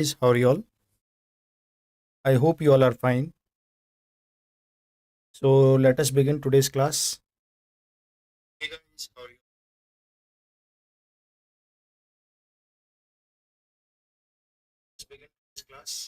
Guys, how are you all? I hope you all are fine. So let us begin today's class. Hey guys, how are you? Let's begin today's class.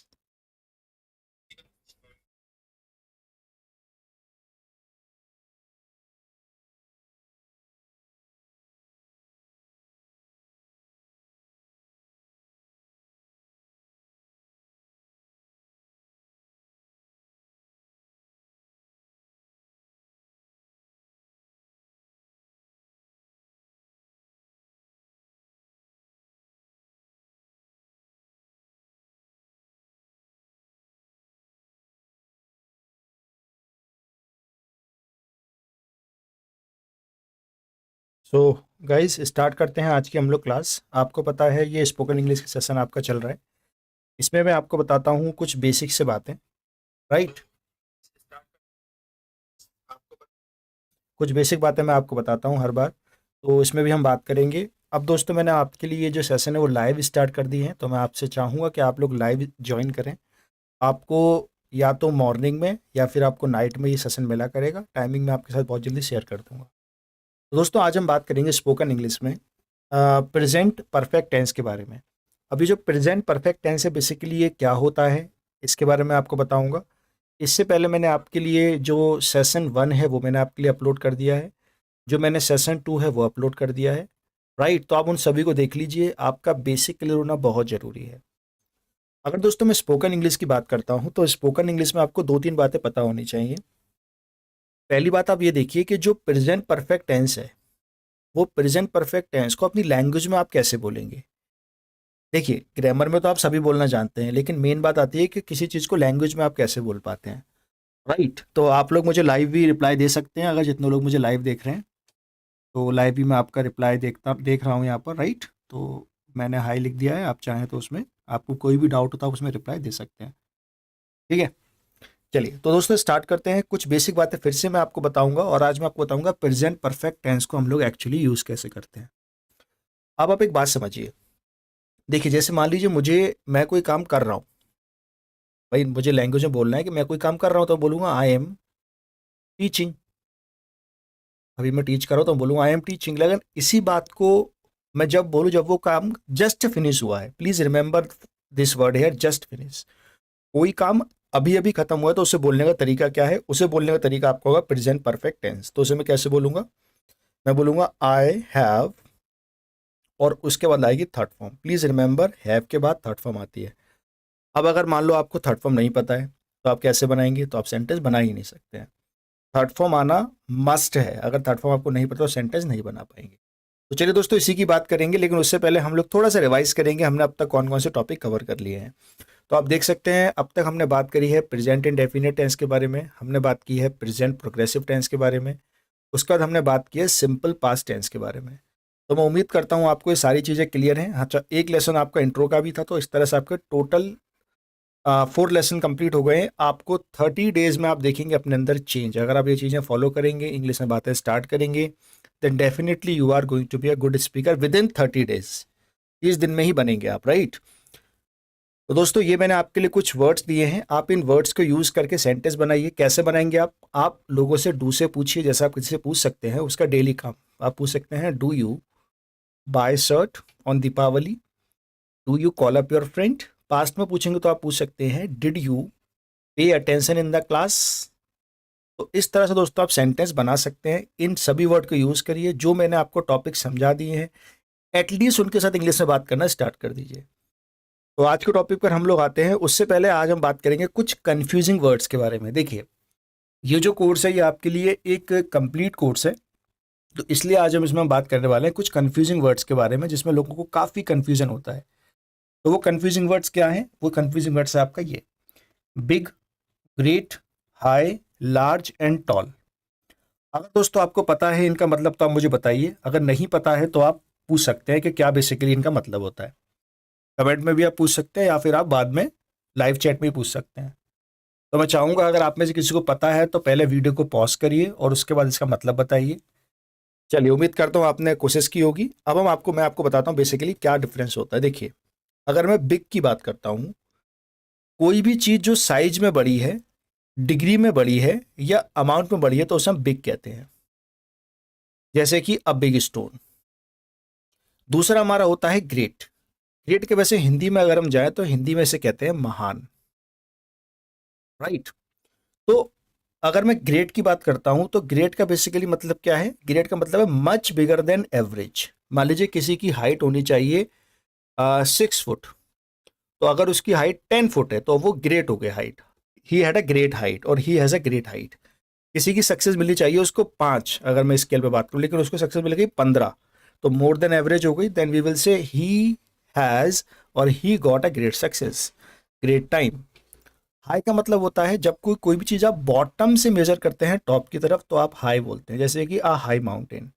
So guys start करते हैं आज की हम लोग class. आपको पता है ये स्पोकन इंग्लिश का सेशन आपका चल रहा है। इसमें मैं आपको बताता हूँ कुछ बेसिक से बातें, राइट। कुछ बेसिक बातें मैं आपको बताता हूँ हर बार, तो इसमें भी हम बात करेंगे। अब दोस्तों मैंने आपके लिए ये जो सेशन है वो लाइव स्टार्ट कर दी है, तो मैं आपसे चाहूँगा कि आप लोग लाइव ज्वाइन करें। आपको या तो मॉर्निंग में या फिर आपको नाइट में ये सेशन मिला करेगा। टाइमिंग मैं आपके साथ बहुत जल्दी शेयर कर दूंगा। तो दोस्तों आज हम बात करेंगे स्पोकन इंग्लिश में प्रेजेंट परफेक्ट टेंस के बारे में। अभी जो प्रेजेंट परफेक्ट टेंस है बेसिकली ये क्या होता है इसके बारे में आपको बताऊंगा। इससे पहले मैंने आपके लिए जो सेशन 1 है वो मैंने आपके लिए अपलोड कर दिया है, जो मैंने सेशन 2 है वो अपलोड कर दिया है, राइट। तो आप उन सभी को देख लीजिए, आपका बेसिक क्लियर होना बहुत ज़रूरी है। अगर दोस्तों मैं स्पोकन इंग्लिश की बात करता हूँ तो स्पोकन इंग्लिश में आपको 2-3 बातें पता होनी चाहिए। पहली बात आप ये देखिए कि जो प्रेजेंट परफेक्ट टेंस है वो प्रेजेंट परफेक्ट टेंस को अपनी लैंग्वेज में आप कैसे बोलेंगे। देखिए ग्रामर में तो आप सभी बोलना जानते हैं, लेकिन मेन बात आती है कि किसी चीज़ को लैंग्वेज में आप कैसे बोल पाते हैं, राइट। तो आप लोग मुझे लाइव भी रिप्लाई दे सकते हैं। अगर जितने लोग मुझे लाइव देख रहे हैं तो लाइव भी मैं आपका रिप्लाई देख रहा हूँ यहाँ पर, राइट। तो मैंने हाई लिख दिया है, आप चाहें तो उसमें आपको कोई भी डाउट होता है उसमें रिप्लाई दे सकते हैं, ठीक है। चलिए तो दोस्तों स्टार्ट करते हैं। कुछ बेसिक बातें फिर से मैं आपको बताऊंगा और आज मैं आपको बताऊंगा प्रेजेंट परफेक्ट टेंस को हम लोग एक्चुअली यूज़ कैसे करते हैं। अब आप एक बात समझिए, देखिए जैसे मान लीजिए मैं कोई काम कर रहा हूँ, भाई मुझे लैंग्वेज में बोलना है कि मैं कोई काम कर रहा हूँ, तो बोलूँगा आई एम टीचिंग। अभी मैं टीच कर रहा हूँ तो बोलूँगा आई एम टीचिंग। लेकिन इसी बात को मैं जब बोलूँ जब वो काम जस्ट फिनिश हुआ है, please remember this word hair, just finish. कोई काम अभी अभी खत्म हुआ है तो उसे बोलने का तरीका क्या है, उसे बोलने का तरीका आपका होगा प्रेजेंट परफेक्ट टेंस। तो उसे मैं कैसे बोलूँगा, मैं बोलूँगा आई हैव और उसके बाद आएगी third form. Please remember have के बाद थर्ड फॉर्म आती है। अब अगर मान लो आपको थर्ड फॉर्म नहीं पता है तो आप कैसे बनाएंगे, तो आप सेंटेंस बना ही नहीं सकते हैं। थर्ड फॉर्म आना मस्ट है, अगर थर्ड फॉर्म आपको नहीं पता तो सेंटेंस नहीं बना पाएंगे। तो चलिए दोस्तों इसी की बात करेंगे, लेकिन उससे पहले हम लोग थोड़ा सा रिवाइज करेंगे हमने अब तक कौन कौन से टॉपिक कवर कर लिए हैं। तो आप देख सकते हैं अब तक हमने बात करी है प्रेजेंट इंडेफिनिट टेंस के बारे में, हमने बात की है प्रेजेंट प्रोग्रेसिव टेंस के बारे में, उसके बाद हमने बात की है सिंपल पास्ट टेंस के बारे में। तो मैं उम्मीद करता हूँ आपको ये सारी चीज़ें क्लियर हैं। अच्छा, एक लेसन आपका इंट्रो का भी था, तो इस तरह से आपके टोटल 4 लेसन कंप्लीट हो गए हैं। आपको 30 डेज में आप देखेंगे अपने अंदर चेंज। अगर आप ये चीज़ें फॉलो करेंगे, इंग्लिश में बातें स्टार्ट करेंगे, then definitely you are going to be a good speaker within 30 days. 30 दिन में ही बनेंगे आप, राइट। तो दोस्तों ये मैंने आपके लिए कुछ वर्ड्स दिए हैं, आप इन वर्ड्स को यूज़ करके सेंटेंस बनाइए। कैसे बनाएंगे आप लोगों से डू से पूछिए, जैसा आप किसी से पूछ सकते हैं उसका डेली काम। आप पूछ सकते हैं do you buy shirt on Deepavali, do you call up your friend. Past में पूछेंगे तो आप पूछ सकते हैं did you pay attention in the class. तो इस तरह से दोस्तों आप सेंटेंस बना सकते हैं। इन सभी वर्ड को यूज़ करिए, जो मैंने आपको टॉपिक समझा दिए हैं एटलीस्ट उनके साथ इंग्लिश में बात करना स्टार्ट कर दीजिए। तो आज के टॉपिक पर हम लोग आते हैं। उससे पहले आज हम बात करेंगे कुछ कंफ्यूजिंग वर्ड्स के बारे में। देखिए ये जो कोर्स है ये आपके लिए एक कंप्लीट कोर्स है, तो इसलिए आज हम बात करने वाले हैं कुछ कंफ्यूजिंग वर्ड्स के बारे में जिसमें लोगों को काफ़ी कंफ्यूजन होता है। तो वो कंफ्यूजिंग वर्ड्स क्या हैं, वो कंफ्यूजिंग वर्ड्स है आपका ये big, great, high, large and tall. अगर दोस्तों आपको पता है इनका मतलब तो आप मुझे बताइए, अगर नहीं पता है तो आप पूछ सकते हैं कि क्या बेसिकली इनका मतलब होता है। कमेंट में भी आप पूछ सकते हैं या फिर आप बाद में लाइव चैट में भी पूछ सकते हैं। तो मैं चाहूँगा अगर आप में से किसी को पता है तो पहले वीडियो को पॉज करिए और उसके बाद इसका मतलब बताइए। चलिए उम्मीद करता हूँ आपने कोशिश की होगी। अब मैं आपको बताता हूँ बेसिकली क्या डिफरेंस होता है। देखिए अगर मैं बिग की बात करता हूँ, कोई भी चीज़ जो साइज में बड़ी है, डिग्री में बड़ी है या अमाउंट में बड़ी है तो उसे हम बिग कहते हैं। जैसे कि अ बिग स्टोन। दूसरा हमारा होता है ग्रेट। ग्रेट के वैसे हिंदी में अगर हम जाएं तो हिंदी में इसे कहते हैं महान, राइट। तो अगर मैं ग्रेट की बात करता हूं तो ग्रेट का बेसिकली मतलब क्या है? ग्रेट का मतलब है मच बिगर देन एवरेज। मान लीजिए किसी की हाइट होनी चाहिए 6 फुट, तो अगर उसकी हाइट 10 फुट है तो वो ग्रेट हो गया height. He had a great height और he has a great height. किसी की सक्सेस मिलनी चाहिए उसको 5, अगर मैं स्केल पे बात करूं, लेकिन उसको सक्सेस मिल गई 15, तो मोर देन एवरेज हो गई। Then we will say he has और he got a great success, great time. High का मतलब होता है जब कोई कोई भी चीज़ आप बॉटम से मेजर करते हैं टॉप की तरफ तो आप हाई बोलते हैं, जैसे कि आ हाई माउंटेन।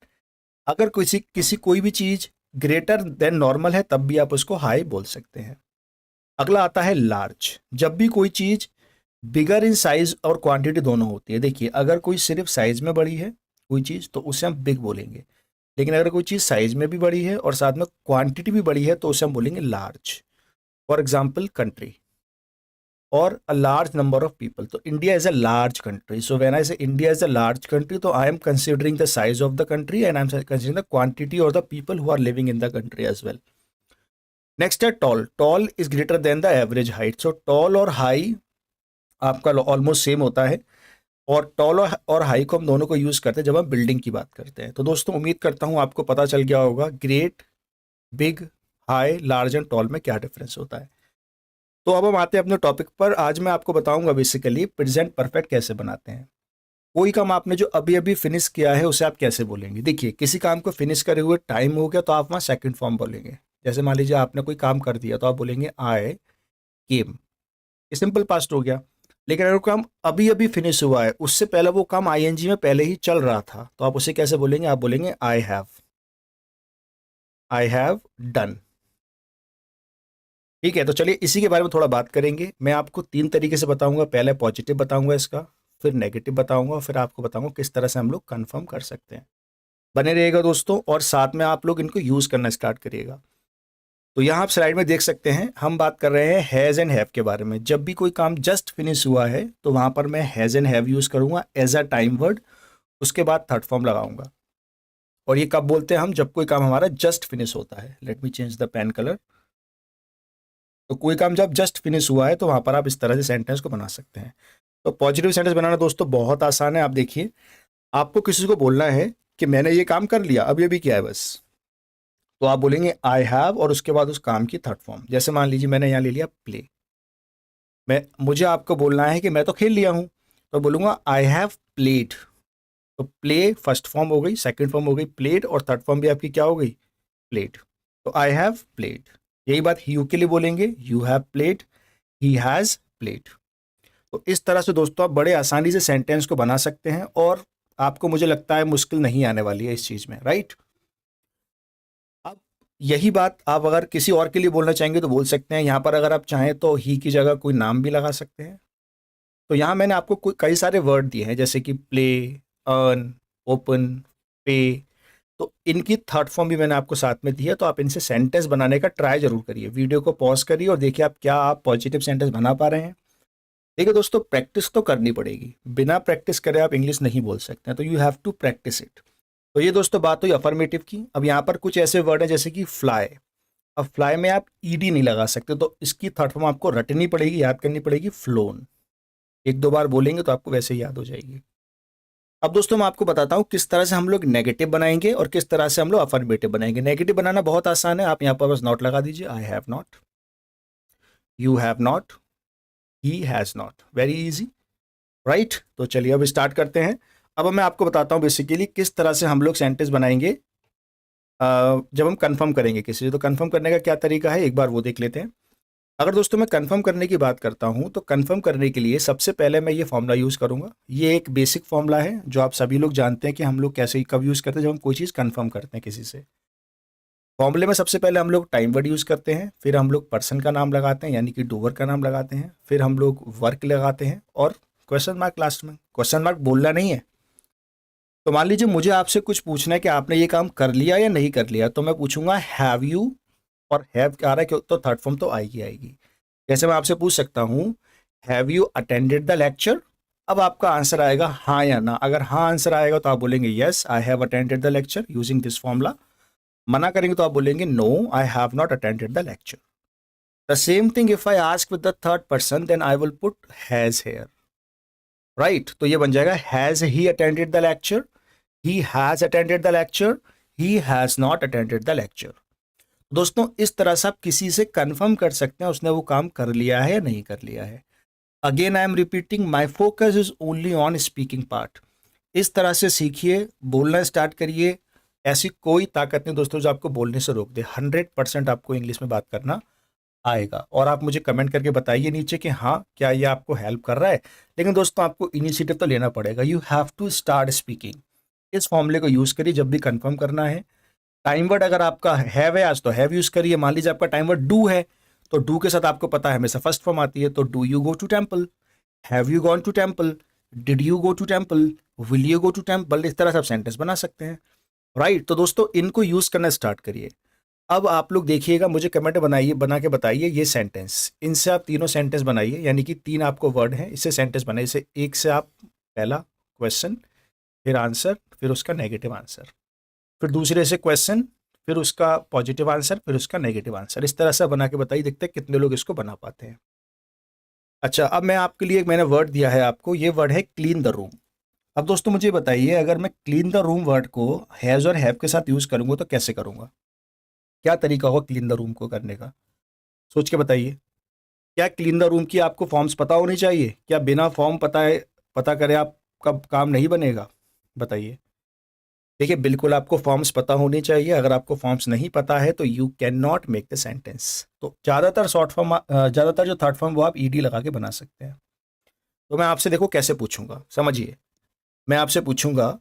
अगर किसी किसी कोई भी चीज़ ग्रेटर देन नॉर्मल है तब भी आप उसको हाई बोल सकते हैं। अगला आता है लार्ज। जब भी कोई चीज़ बिगर इन साइज और क्वांटिटी दोनों होती है। देखिए, अगर कोई सिर्फ साइज में बड़ी है कोई चीज़ तो उसे हम बिग बोलेंगे, लेकिन अगर कोई चीज़ साइज में भी बड़ी है और साथ में क्वांटिटी भी बड़ी है तो उसे हम बोलेंगे लार्ज। फॉर एग्जाम्पल कंट्री और a large number of people. तो India is a large country, so when I say India is a large country तो I am considering the size of the country and I am considering the quantity और the people who are living in the country as well. Next है tall. Tall is greater than the average height. So tall और high आपका almost same होता है, और toll और high को हम दोनों को यूज करते हैं जब हम बिल्डिंग की बात करते हैं। तो दोस्तों उम्मीद करता हूँ आपको पता चल गया होगा great, big, high, large and tall में क्या डिफरेंस होता है। तो अब हम आते हैं अपने टॉपिक पर। आज मैं आपको बताऊंगा बेसिकली प्रेजेंट परफेक्ट कैसे बनाते हैं। कोई काम आपने जो अभी अभी फिनिश किया है उसे आप कैसे बोलेंगे? देखिए, किसी काम को फिनिश करे हुए टाइम हो गया तो आप वहाँ सेकंड फॉर्म बोलेंगे। जैसे मान लीजिए आपने कोई काम कर दिया तो आप बोलेंगे आई केम, ये सिंपल पास्ट हो गया। लेकिन अगर काम अभी अभी फिनिश हुआ है, उससे पहले वो काम आईएनजी में पहले ही चल रहा था, तो आप उसे कैसे बोलेंगे? आप बोलेंगे आई हैव डन। ठीक है, तो चलिए इसी के बारे में थोड़ा बात करेंगे। मैं आपको 3 तरीके से बताऊंगा। पहले पॉजिटिव बताऊंगा इसका, फिर नेगेटिव बताऊंगा और फिर आपको बताऊंगा किस तरह से हम लोग कंफर्म कर सकते हैं। बने रहिएगा दोस्तों, और साथ में आप लोग इनको यूज करना स्टार्ट करिएगा। तो यहाँ आप स्लाइड में देख सकते हैं, हम बात कर रहे हैं हैज़ एंड हैव के बारे में। जब भी कोई काम जस्ट फिनिश हुआ है तो वहां पर मैं हैज़ एंड हैव यूज करूंगा एज अ टाइम वर्ड, उसके बाद थर्ड फॉर्म लगाऊंगा। और ये कब बोलते हैं हम? जब कोई काम हमारा जस्ट फिनिश होता है। Let me change the pen colour. तो कोई काम जब जस्ट फिनिश हुआ है तो वहां पर आप इस तरह से सेंटेंस को बना सकते हैं। तो पॉजिटिव सेंटेंस बनाना दोस्तों बहुत आसान है। आप देखिए, आपको किसी को बोलना है कि मैंने ये काम कर लिया, अभी अभी किया है बस, तो आप बोलेंगे आई हैव और उसके बाद उस काम की थर्ड फॉर्म। जैसे मान लीजिए मैंने यहाँ ले लिया प्ले, मैं मुझे आपको बोलना है कि मैं तो खेल लिया हूँ, तो बोलूँगा आई हैव प्लेड। तो प्ले फर्स्ट फॉर्म हो गई, सेकंड फॉर्म हो गई प्लेड, और थर्ड फॉर्म भी आपकी क्या हो गई? प्लेड। तो आई हैव प्लेड। यही बात यू के लिए बोलेंगे, you have played, he has played. तो इस तरह से दोस्तों आप बड़े आसानी से सेंटेंस को बना सकते हैं, और आपको मुझे लगता है मुश्किल नहीं आने वाली है इस चीज़ में, राइट। अब यही बात आप अगर किसी और के लिए बोलना चाहेंगे तो बोल सकते हैं। यहाँ पर अगर आप चाहें तो ही की जगह कोई नाम भी लगा सकते हैं। तो यहाँ मैंने आपको कई सारे वर्ड दिए हैं, जैसे कि प्ले, अर्न, ओपन, पे। तो इनकी थर्ड फॉर्म भी मैंने आपको साथ में दी है, तो आप इनसे सेंटेंस बनाने का ट्राई जरूर करिए। वीडियो को पॉज करिए और देखिए आप क्या आप पॉजिटिव सेंटेंस बना पा रहे हैं। देखिए दोस्तों, प्रैक्टिस तो करनी पड़ेगी, बिना प्रैक्टिस करे आप इंग्लिश नहीं बोल सकते हैं, तो you have to practise it. तो ये दोस्तों बात हुई अफर्मेटिव की। अब यहाँ पर कुछ ऐसे वर्ड हैं जैसे कि फ्लाई। अब फ्लाई में आप ईडी नहीं लगा सकते, तो इसकी थर्ड फॉर्म आपको रटनी पड़ेगी, याद करनी पड़ेगी, फ्लोन। एक दो बार बोलेंगे तो आपको वैसे ही याद हो जाएगी। अब दोस्तों मैं आपको बताता हूँ किस तरह से हम लोग नेगेटिव बनाएंगे और किस तरह से हम लोग अफर्मेटिव बनाएंगे। नेगेटिव बनाना बहुत आसान है, आप यहाँ पर बस नॉट लगा दीजिए। आई have not, you have not, he has not. Very easy, right. तो चलिए अब स्टार्ट करते हैं। अब मैं आपको बताता हूँ बेसिकली किस तरह से हम लोग सेंटेंस बनाएंगे जब हम कंफर्म करेंगे किसी से। तो कंफर्म करने का क्या तरीका है, एक बार वो देख लेते हैं। अगर दोस्तों मैं कंफर्म करने की बात करता हूं तो कंफर्म करने के लिए सबसे पहले मैं ये फॉर्मूला यूज़ करूंगा। ये एक बेसिक फॉर्मूला है जो आप सभी लोग जानते हैं कि हम लोग कैसे कब यूज़ करते हैं, जब हम कोई चीज़ कंफर्म करते हैं किसी से। फॉर्मूले में सबसे पहले हम लोग टाइम वर्ड यूज़ करते हैं, फिर हम लोग पर्सन का नाम लगाते हैं यानी कि डूवर का नाम लगाते हैं, फिर हम लोग वर्क लगाते हैं और क्वेश्चन मार्क लास्ट में। क्वेश्चन मार्क बोलना नहीं है। तो मान लीजिए मुझे आपसे कुछ पूछना है कि आपने ये काम कर लिया या नहीं कर लिया, तो मैं पूछूंगा हैव यू और हैव क्या आ रहा है, तो थर्ड फॉर्म तो आएगी आएगी। जैसे मैं आपसे पूछ सकता हूँ, have you attended the lecture? अब आपका आंसर आएगा हाँ या ना। अगर हाँ आंसर आएगा तो आप बोलेंगे yes I have attended the lecture using this formula. मना करेंगे तो आप बोलेंगे no I have not attended the lecture. The same thing if I ask with the third person then I will put has here, right? तो ये बन जाएगा has he attended the lecture, he has attended the lecture, he has not attended the lecture. दोस्तों इस तरह से आप किसी से कंफर्म कर सकते हैं उसने वो काम कर लिया है या नहीं कर लिया है। Again I am repeating, my focus is only on speaking part. इस तरह से सीखिए, बोलना स्टार्ट करिए। ऐसी कोई ताकत नहीं दोस्तों जो आपको बोलने से रोक दे। 100% आपको इंग्लिश में बात करना आएगा। और आप मुझे कमेंट करके बताइए नीचे कि हाँ क्या ये आपको हेल्प कर रहा है। लेकिन दोस्तों आपको इनिशिएटिव तो लेना पड़ेगा। You have to start speaking. इस फॉर्मूले को यूज़ करिए जब भी कंफर्म करना है। टाइम वर्ड अगर आपका हैव है आज तो हैव यूज़ करिए। मान लीजिए आपका टाइम वर्ड डू है तो डू के साथ आपको पता है हमेशा फर्स्ट फॉर्म आती है, तो do you go to temple, have you gone to temple, did you go to temple, will you go to temple. इस तरह से आप सेंटेंस बना सकते हैं, राइट? तो दोस्तों इनको यूज़ करना स्टार्ट करिए। अब आप लोग देखिएगा, मुझे कमेंट बनाइए, बना के बताइए ये सेंटेंस। इनसे आप तीनों सेंटेंस बनाइए, यानी कि 3 आपको वर्ड हैं, इससे सेंटेंस बनाइए। इसे एक से आप पहला क्वेश्चन, फिर आंसर, फिर उसका नेगेटिव आंसर, फिर दूसरे से क्वेश्चन, फिर उसका पॉजिटिव आंसर, फिर उसका नेगेटिव आंसर। इस तरह से बना के बताइए, देखते हैं कितने लोग इसको बना पाते हैं। अच्छा, अब मैं आपके लिए मैंने वर्ड दिया है आपको, ये वर्ड है क्लीन द रूम। अब दोस्तों मुझे बताइए, अगर मैं क्लीन द रूम वर्ड को हैज़ और हैव के साथ यूज़ करूँगा तो कैसे करूँगा? क्या तरीका होगा क्लीन द रूम को करने का? सोच के बताइए। क्या क्लीन द रूम की आपको फॉर्म्स पता होनी चाहिए? क्या बिना फॉर्म पता करे आपका काम नहीं बनेगा? बताइए। देखिए बिल्कुल आपको फॉर्म्स पता होने चाहिए। अगर आपको फॉर्म्स नहीं पता है तो you can not make the sentence. तो ज़्यादातर शॉर्ट फॉर्म, ज़्यादातर जो थर्ड फॉर्म वो आप ईडी लगा के बना सकते हैं। तो मैं आपसे देखो कैसे पूछूंगा, समझिए। मैं आपसे पूछूंगा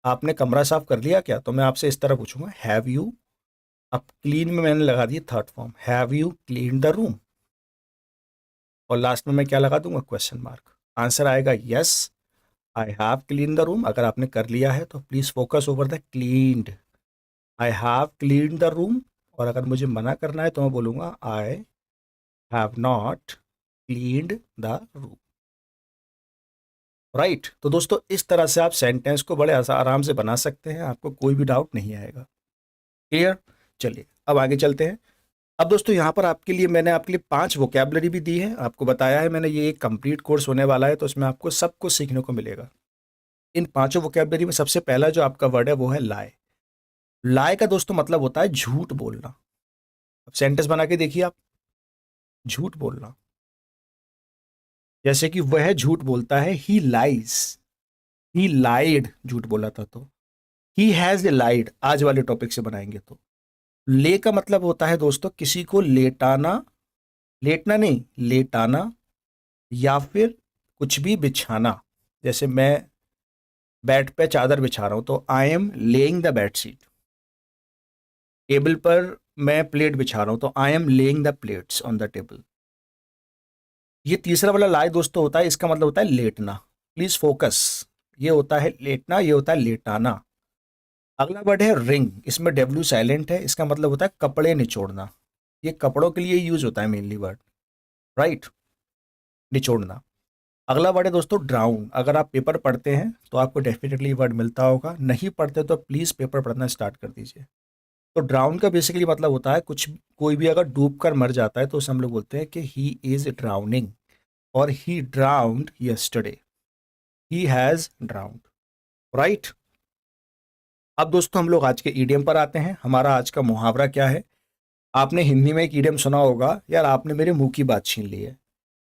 आपने कमरा साफ कर लिया क्या? तो मैं आपसे इस तरह पूछूंगा हैव यू। अब क्लीन में मैंने लगा दी third form, have you clean the room, और लास्ट में मैं क्या लगा दूंगा? Question mark. आंसर आएगा yes I have clean the room. अगर आपने कर लिया है तो please focus over the cleaned. I have clean the room. और अगर मुझे मना करना है तो मैं बोलूँगा आई have not cleaned the room, right? तो दोस्तों इस तरह से आप सेंटेंस को बड़े आराम से बना सकते हैं, आपको कोई भी डाउट नहीं आएगा। क्लियर? चलिए अब आगे चलते हैं। अब दोस्तों यहाँ पर आपके लिए मैंने आपके लिए 5 वोकैबुलरी भी दी है। आपको बताया है मैंने ये एक कंप्लीट कोर्स होने वाला है, तो इसमें आपको सब कुछ सीखने को मिलेगा। इन पांचों वोकैबुलरी में सबसे पहला जो आपका वर्ड है वो है लाए। लाए का दोस्तों मतलब होता है झूठ बोलना। अब सेंटेंस बना के देखिए आप, झूठ बोलना। जैसे कि वह झूठ बोलता है, ही लाइज, ही लाइड, झूठ बोला था। तो ही हैज लाइड, आज वाले टॉपिक से बनाएंगे तो। ले का मतलब होता है दोस्तों किसी को लेटाना, लेटना नहीं, लेटाना, या फिर कुछ भी बिछाना। जैसे मैं बेड पे चादर बिछा रहा हूं तो I M laying the bed sheet. Table पर मैं प्लेट बिछा रहा हूं तो I M laying the plates on the table. ये तीसरा वाला लाई दोस्तों होता है, इसका मतलब होता है लेटना। प्लीज फोकस, ये होता है लेटना, ये होता है लेटाना। अगला वर्ड है रिंग, इसमें डब्ल्यू साइलेंट है, इसका मतलब होता है कपड़े निचोड़ना। ये कपड़ों के लिए यूज होता है मेनली वर्ड, राइट? निचोड़ना। अगला वर्ड है दोस्तों ड्राउन। अगर आप पेपर पढ़ते हैं तो आपको डेफिनेटली वर्ड मिलता होगा, नहीं पढ़ते तो प्लीज़ पेपर पढ़ना स्टार्ट कर दीजिए। तो ड्राउन का बेसिकली मतलब होता है कुछ, कोई भी अगर डूब कर मर जाता है तो उसे हम लोग बोलते हैं कि ही इज ड्राउनिंग, और he drowned yesterday, he has drowned, right? अब दोस्तों हम लोग आज के ईडियम पर आते हैं। हमारा आज का मुहावरा क्या है? आपने हिंदी में एक ईडियम सुना होगा, यार आपने मेरे मुंह की बात छीन ली है।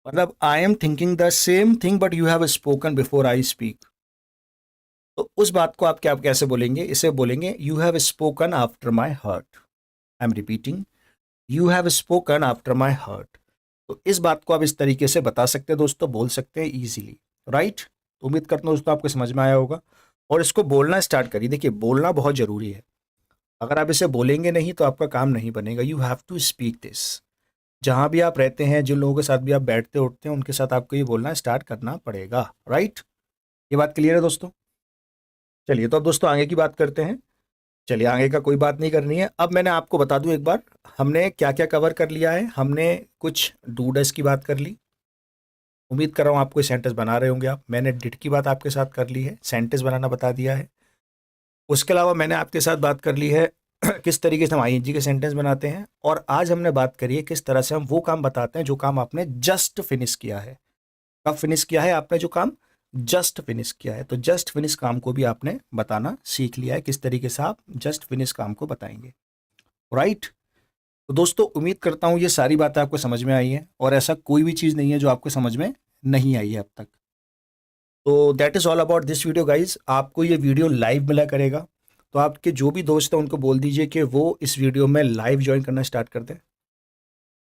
मतलब I am thinking the same thing but you have spoken before I speak. तो उस बात को आप क्या कैसे बोलेंगे? इसे बोलेंगे you have spoken after my hurt. I am repeating, you have spoken after my hurt. तो इस बात को आप इस तरीके से बता सकते हैं दोस्तों, बोल सकते हैं ईजिली, राइट? तो उम्मीद करता हूँ दोस्तों आपको समझ में आया होगा। और इसको बोलना स्टार्ट करिए। देखिए बोलना बहुत ज़रूरी है। अगर आप इसे बोलेंगे नहीं तो आपका काम नहीं बनेगा। You have to speak this. जहाँ भी आप रहते हैं, जिन लोगों के साथ भी आप बैठते उठते हैं, उनके साथ आपको ये बोलना स्टार्ट करना पड़ेगा, राइट? ये बात क्लियर है दोस्तों? चलिए तो अब दोस्तों आगे की बात करते हैं। चलिए आगे का कोई बात नहीं करनी है। अब मैंने आपको बता दूं एक बार, हमने क्या क्या कवर कर लिया है। हमने कुछ डू डस की बात कर ली, उम्मीद कर रहा हूँ आप कोई सेंटेंस बना रहे होंगे। आप, मैंने डिड की बात आपके साथ कर ली है, सेंटेंस बनाना बता दिया है। उसके अलावा मैंने आपके साथ बात कर ली है किस तरीके से हम आईएनजी के सेंटेंस बनाते हैं, और आज हमने बात करी है किस तरह से हम वो काम बताते हैं जो काम आपने जस्ट फिनिश किया है। कब फिनिश किया है आपने जो काम? जस्ट फिनिश किया है। तो जस्ट फिनिश काम को भी आपने बताना सीख लिया है, किस तरीके से आप जस्ट फिनिश काम को बताएंगे। राइट। तो दोस्तों उम्मीद करता हूँ ये सारी बातें आपको समझ में आई हैं, और ऐसा कोई भी चीज़ नहीं है जो आपको समझ में नहीं आई है अब तक। तो that is all about this video guys. आपको ये वीडियो लाइव मिला करेगा, तो आपके जो भी दोस्त हैं उनको बोल दीजिए कि वो इस वीडियो में लाइव ज्वाइन करना स्टार्ट कर दें।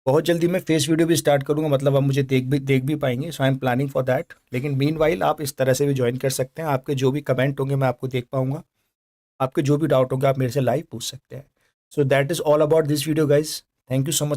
बहुत जल्दी मैं फेस वीडियो भी स्टार्ट करूंगा, मतलब आप मुझे देख भी पाएंगे। So I am planning for that. लेकिन मीन वाइल आप इस तरह से भी ज्वाइन कर सकते हैं। आपके जो भी कमेंट होंगे मैं आपको देख पाऊंगा, आपके जो भी डाउट होंगे आप मेरे से लाइव पूछ सकते हैं। So that is all about this video guys. Thank you so much.